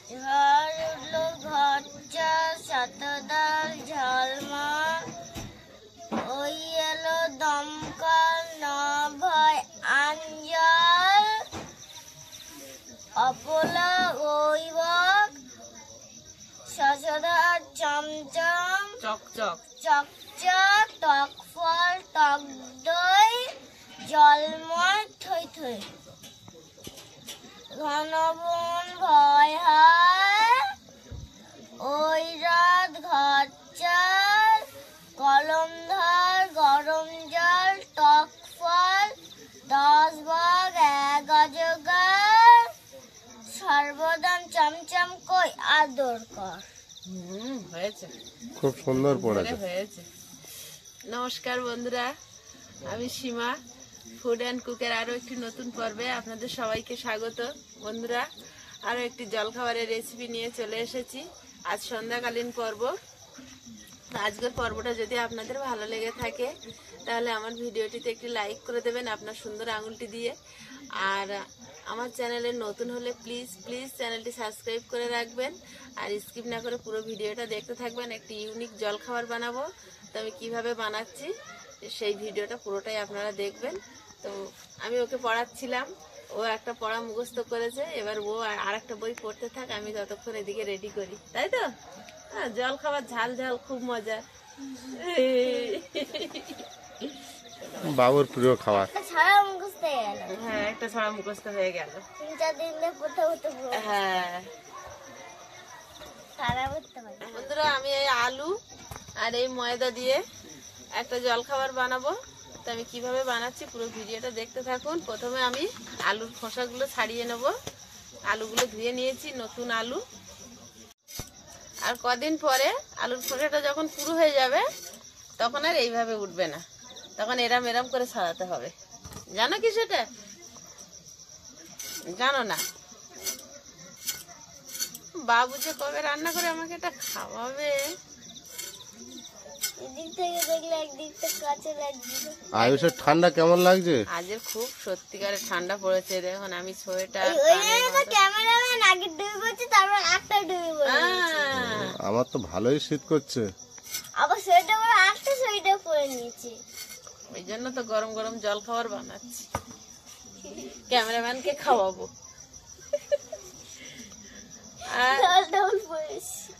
ঝড় উঠলো ঘরচা শতদাল ঝলমা ওই এলো দমকল না ভয় আঞ্জল অপলা ওই বক শশধর চমচম চকচক চকচক টক ফল টক দই জলময় থই থই ঘন বন ভয় হয় ওই রাত ঘর চাল কলম ধর গরম জল টক ফল 10 ভাগ 1 অজগর সর্বদান চমচম কই আদর কর। হয়েছে, খুব সুন্দর পড়েছে। হয়েছে। নমস্কার বন্ধুরা, আমি সীমা, ফুড অ্যান্ড কুকের আরও একটি নতুন পর্বে আপনাদের সবাইকে স্বাগত। বন্ধুরা, আরও একটি জলখাবারের রেসিপি নিয়ে চলে এসেছি। আজ সন্ধ্যাকালীন পর্ব। আজকের পর্বটা যদি আপনাদের ভালো লেগে থাকে তাহলে আমার ভিডিওটিতে একটি লাইক করে দেবেন আপনার সুন্দর আঙুলটি দিয়ে। আর আমার চ্যানেলে নতুন হলে প্লিজ চ্যানেলটি সাবস্ক্রাইব করে রাখবেন আর স্কিপ না করে পুরো ভিডিওটা দেখতে থাকবেন। একটি ইউনিক জলখাবার বানাবো, তো আমি কীভাবে বানাচ্ছি সেই ভিডিওটা পুরোটাই আপনারা দেখবেন। তো আমি ওকে পড়াচ্ছিলাম, ও একটা পড়া মুখস্থ করেছে, এবার ও আর একটা বই পড়তে থাক, আমি ততক্ষণ এদিকে রেডি করি, তাই তো? হ্যাঁ, জল খাবার ঝাল ঝাল খুব মজা। বাবুর প্রিয় খাবার। ছাড়া মুখস্থ হয়ে গেল। হ্যাঁ, একটা ছড়া মুখস্থ হয়ে গেল। 3-4 দিন ধরে পড়তে পড়তে হ্যাঁ সারা পড়তে পারি। বন্ধুরা, আমি এই আলু আর এই ময়দা দিয়ে একটা জলখাবার বানাবো। তো আমি কিভাবে বানাচ্ছি পুরো ভিডিওটা দেখতে থাকুন। প্রথমে আমি আলুর খোসাগুলো ছাড়িয়ে নেব। আলুগুলো ধুয়ে নিয়েছি, নতুন আলু। আর কদিন পরে আলুর খোসাটা যখন পুরো হয়ে যাবে তখন আর এইভাবে উঠবে না, তখন এরম এরম করে ছাড়াতে হবে। জানো কি সেটা? জানো না? বাবু যে কবে রান্না করে আমাকে এটা খাওয়াবে। এদিক থেকে দেখলে একদিক থেকে কাছে লাগছে। আয়ুষের ঠান্ডা কেমন লাগছে? আজের খুব সত্যিকারের ঠান্ডা পড়েছে। দেখুন আমি সোয়েটার, ক্যামেরাম্যান আগে ডুবে পড়ছে, তারপর একটা ডুবে পড়ছে। আমার তো ভালোই শীত করছে। আবার সোয়েটার পরে একটা সোয়েটার পরে নিয়েছি। ওই জন্য তো গরম গরম জল খাবার বানাচ্ছি, ক্যামেরাম্যানকে খাওয়াবো।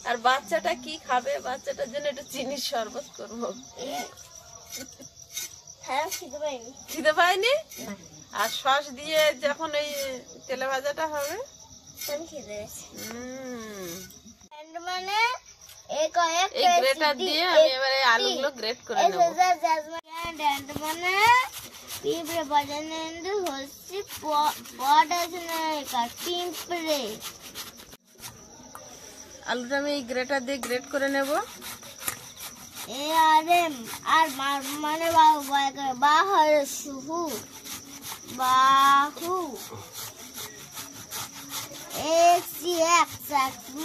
আর বাচ্চাটা কি খাবে? বাচ্চাটার জন্য একটু চিনির শরবত করবো। খিদে পাইনি? আর সস দিয়ে যখন এই তেলে ভাজাটা হবে মানে এই গ্রেটার দিয়ে আমি এবারে আলুগুলো গ্রেট করে নেব। মানে পিঁপড়ে বাজানো হচ্ছে পট আছে না পিঁপড়ে। আলুটা আমি এই গ্রেটার দিয়ে গ্রেট করে নেব। আর মানে বাহু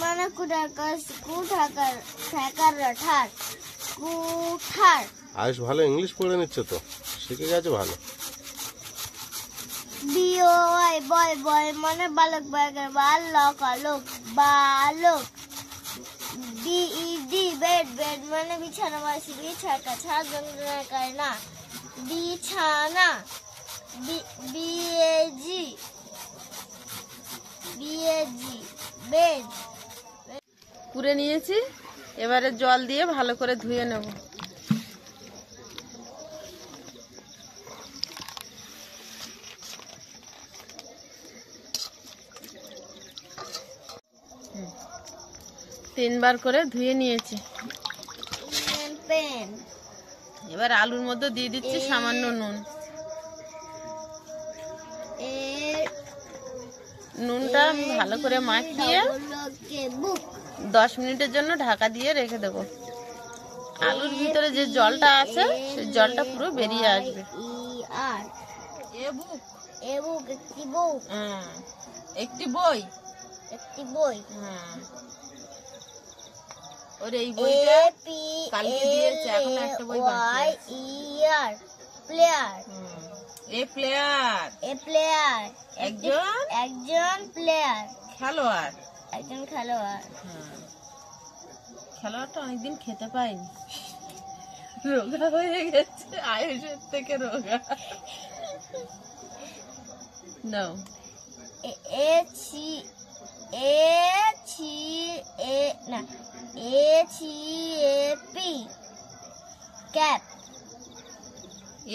মানে কুঠার। আয়ুষ ভালো ইংলিশ পড়ে নিচ্ছে, তো শিখে গেছে ভালো। বয় বয় বয় মানে বালক বালকের বালক আলোক বালক। বিইডি বেড বেড মানে বিছানা বাসি বিছাকা ছাড় যন্ত্রণা করে না বিছানা। BAG BAG bed. পুরে নিয়েছি, এবারে জল দিয়ে ভালো করে ধুয়ে নেব। তিনবার করে ধুয়ে নিয়েছি। এবার আলুর মধ্যে দিয়ে দিচ্ছি সামান্য নুন। নুনটা ভালো করে মাখিয়ে 10 মিনিটের জন্য ঢাকা দিয়ে রেখে দেবো। আলুর ভিতরে যে জলটা আছে সেই জলটা পুরো বেরিয়ে আসবে। একটি বই ওর এই বইটা কালকে দিয়েছে, এখন একটা বই বাকি। প্লেয়ার একজন প্লেয়ার, খেলোয়াড় একজন খেলোয়াড়। হ্যাঁ, খেলোয়াড়টা অনেকদিন খেতে পাইনি, রোগা হয়ে গেছে, আয়ুষের থেকে রোগা। নাও। P cap.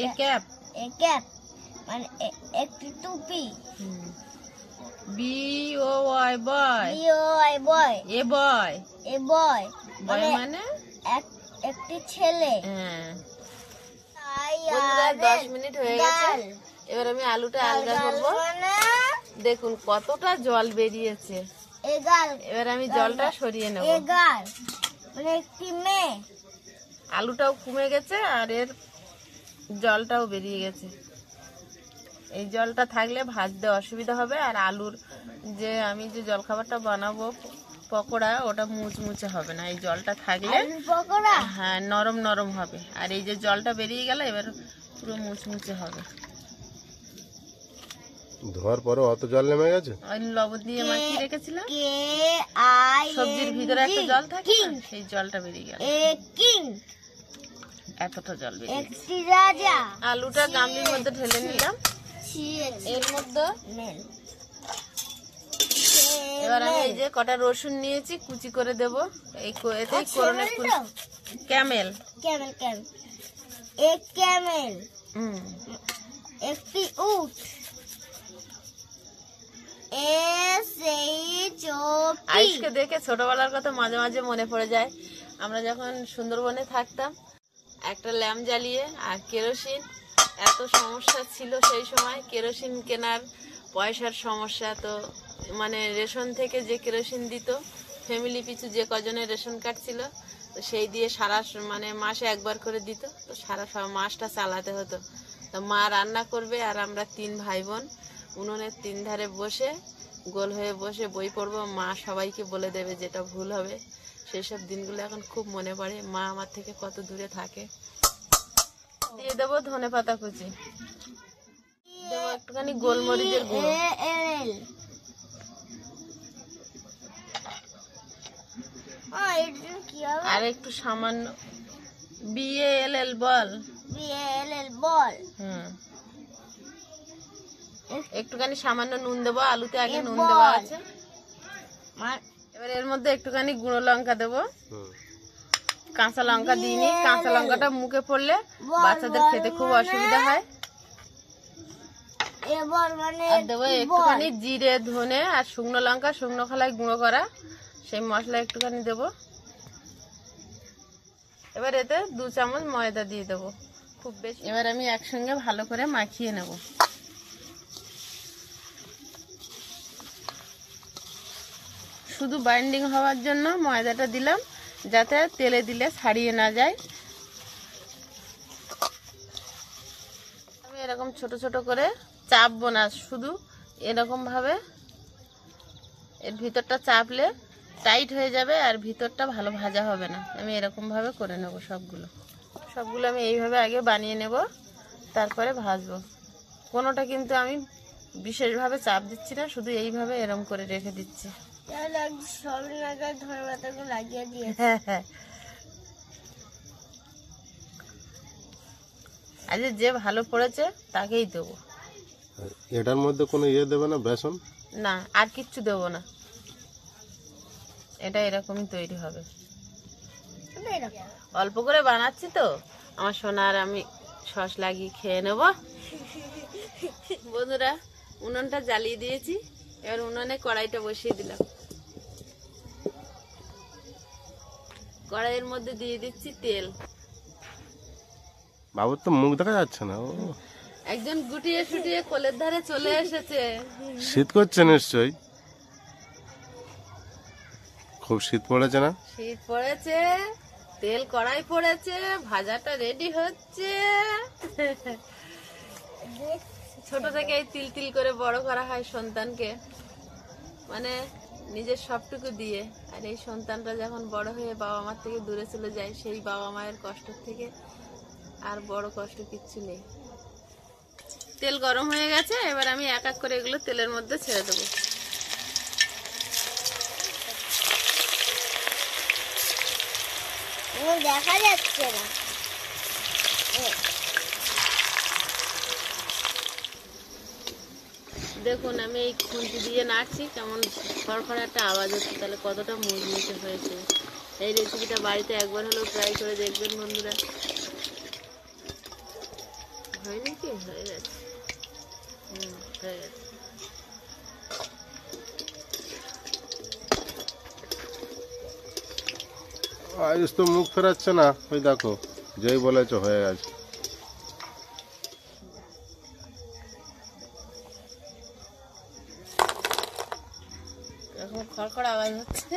A cap. A cap মানে একটি টুপি। বি ও ওয়াই বয়। বয়। এ বয়। এ বয় বয় মানে একটি ছেলে। হ্যাঁ। বন্ধুরা 10 মিনিট হয়ে গেছে, এবার আমি আলুটা আলগা করব। দেখুন কতটা জল বেরিয়েছে। এবার আমি জলটা সরিয়ে নেব। মানে একটি মেয়ে। আলুটাও কমে গেছে আর এর জলটাও বেরিয়ে গেছে। এই জলটা থাকলে ভাজতে অসুবিধা হবে, আর আলুর যে আমি যে জলখাবারটা বানাবো পকোড়া, ওটা মুচমুচে হবে না। এই জলটা থাকলে হ্যাঁ নরম নরম হবে, আর এই যে জলটা বেরিয়ে গেল এবার পুরো মুচমুচে হবে। ধোয়ার পরে অত জল নেমে গেছে। ওই লবণ দিয়ে মাখিয়ে রেখেছিলাম, সবজির ভিতরে একটা জল থাকে, সেই জলটা বেরিয়ে গেল। এতটা জল বেরিয়ে গেছে। আলুটা গামলির মধ্যে ঢেলে নিলাম। এর মধ্যে এবার আমি এই যে কটা রসুন নিয়েছি কুচি করে দেব। এই এতেই করোনা ক্যামেল। একটি উট। আইসকে দেখে ছোটবেলার কথা মাঝে মাঝে মনে পড়ে যায়। আমরা যখন সুন্দরবনে থাকতাম, একটা ল্যাম্প জ্বালিয়ে আর কেরোসিন, এত সমস্যা ছিল সেই সময়, কেরোসিন কেনার পয়সার সমস্যা। তো মানে রেশন থেকে যে কেরোসিন দিত, ফ্যামিলি পিছু যে কজনের রেশন কার্ড ছিল, তো সেই দিয়ে সারা মানে মাসে একবার করে দিত, তো সারা মাসটা চালাতে হতো। তো মা রান্না করবে আর আমরা 3 ভাই বোন উনুনের 3 ধারে বসে গোল হয়ে বসে বই পড়বো। মা সবাইকে বলে দেবে যেটা ভুল হবে। সেই সব দিনগুলো এখন খুব মনে পড়ে। মা আমার থেকে কত দূরে থাকে। দিয়ে দেবো ধনেপাতা কুচি, দেবো একটুখানি গোলমরিচের গুঁড়ো, আর একটু সামান্য BALL বল। একটুখানি সামান্য নুন দেবো, আলুতে আগে নুন দেওয়া আছে। এবার এর মধ্যে একটুখানি গুঁড়ো লঙ্কা দেবো। কাঁচা লঙ্কা দিইনি, কাঁচা লঙ্কাটা মুখে পড়লে বাচ্চাদের খেতে খুব অসুবিধা হয়। আর দেবো একটুখানি জিরে, ধনে আর শুকনো লঙ্কা, শুকনো খোলায় গুঁড়ো করা, সেই মশলা একটুখানি দেবো। এবার এতে 2 চামচ ময়দা দিয়ে দেবো, খুব বেশি। এবার আমি একসঙ্গে ভালো করে মাখিয়ে নেব। শুধু বাইন্ডিং হওয়ার জন্য ময়দাটা দিলাম, যাতে তেলে দিলে ছাড়িয়ে না যায়। আমি এরকম ছোট ছোট করে চাপবো না, শুধু এরকম ভাবে এর ভিতরটা চাপলে টাইট হয়ে যাবে আর ভিতরটা ভালো ভাজা হবে না। আমি এরকম ভাবে করে নেব সবগুলো। আমি এইভাবে আগে বানিয়ে নেব, তারপরে ভাজবো। কোনোটা কিন্তু আমি বিশেষভাবে চাপ দিচ্ছি না, শুধু এইভাবে এরকম করে রেখে দিচ্ছি। হ্যাঁ, আজ যে ভালো পড়েছে তাকেই দেবো। এটার মধ্যে কোনো দেবে না, বেসন না, আর কিচ্ছু দেবো না। এটা এরকমই তৈরি হবে। অল্প করে বানাচ্ছি তো, আমার সোনার আমি সস লাগিয়ে খেয়ে নেব। বন্ধুরা, উনুনটা জ্বালিয়ে দিয়েছি, এবার উনুনে কড়াইটা বসিয়ে দিলাম। কড়াইয়ের মধ্যে দিয়ে দিচ্ছি তেল। বাবুর তো মুখ দেখা যাচ্ছে না। একজন গুটিয়ে শুটিয়ে কোলের ধারে চলে এসেছে। শীত করছে নিশ্চয়ই, খুব শীত পড়েছে না? শীত পড়েছে, তেল কড়াই পড়েছে, ভাজাটা রেডি হচ্ছে। ছোট থেকে তিল তিল করে বড় করা হয় সন্তানকে, মানে নিজের সবটুকু দিয়ে। আর এই সন্তানটা যখন বড় হয়ে বাবা মার থেকে দূরে চলে যায়, সেই বাবা মায়ের কষ্ট থেকে আর বড় কষ্ট কিচ্ছু নেই। তেল গরম হয়ে গেছে, এবার আমি এক এক করে এগুলো তেলের মধ্যে ছেড়ে দেবো। এখন দেখা যাচ্ছে না। দেখুন আমি এই খুন্তি দিয়ে নাড়ছি, কেমন খড়খড়ে একটা আওয়াজ হচ্ছে, তাহলে কতটা মুচমুচে হয়েছে। এই রেসিপিটা বাড়িতে একবার হলেও ট্রাই করে দেখবেন বন্ধুরা। হয়নি কি? হয়ে গেছে। হয়ে গেছে। আয়ুষ তো মুখ ফেরাচ্ছে না, ওই দেখো যেই বলেছো হয়ে গেছে। এখন খড়খড় আওয়াজ হচ্ছে,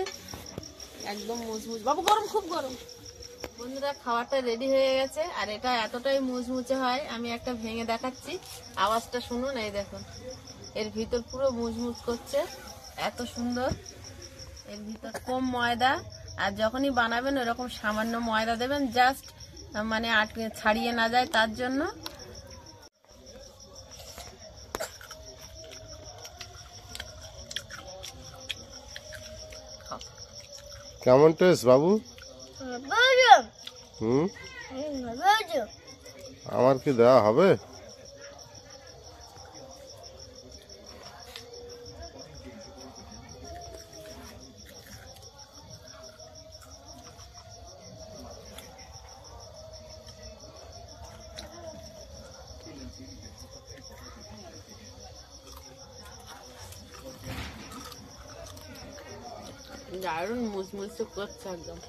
একদম মুচমুচ। বাবু গরম, খুব গরম। বন্ধুরা খাবারটা রেডি হয়ে গেছে, আর এটা এতটাই মুচমুচে হয়, আমি একটা ভেঙে দেখাচ্ছি, আওয়াজটা শুনুন। এই দেখুন এর ভিতর পুরো মুচমুচ করছে, এত সুন্দর। এর ভিতর কম ময়দা, আর যখনই বানাবেন এরকম সামান্য ময়দা দেবেন, জাস্ট মানে আটকে ছাড়িয়ে না যায় তার জন্য। কেমন টেস্ট বাবু? হুম, আমার কি দেওয়া হবে? দারুণ মুচমুচে করছে একদম।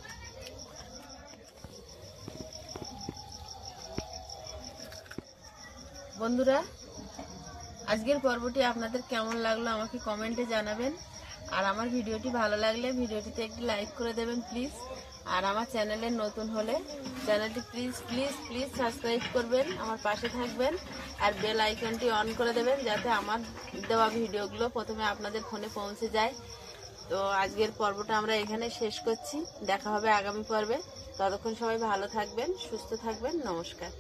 বন্ধুরা আজকের পর্বটি আপনাদের কেমন লাগলো আমাকে কমেন্টে জানাবেন, আর আমার ভিডিওটি ভালো লাগলে ভিডিওটিতে একটি লাইক করে দেবেন প্লিজ। আর আমার চ্যানেলে নতুন হলে চ্যানেলটি প্লিজ প্লিজ প্লিজ সাবস্ক্রাইব করবেন, আমার পাশে থাকবেন, আর বেল আইকনটি অন করে দেবেন যাতে আমার দেওয়া ভিডিওগুলো প্রথমে আপনাদের ফোনে পৌঁছে যায়। তো আজকের পর্বটা আমরা এখানে শেষ করছি, দেখা হবে আগামী পর্বে। ততক্ষণ সবাই ভালো থাকবেন, সুস্থ থাকবেন, নমস্কার।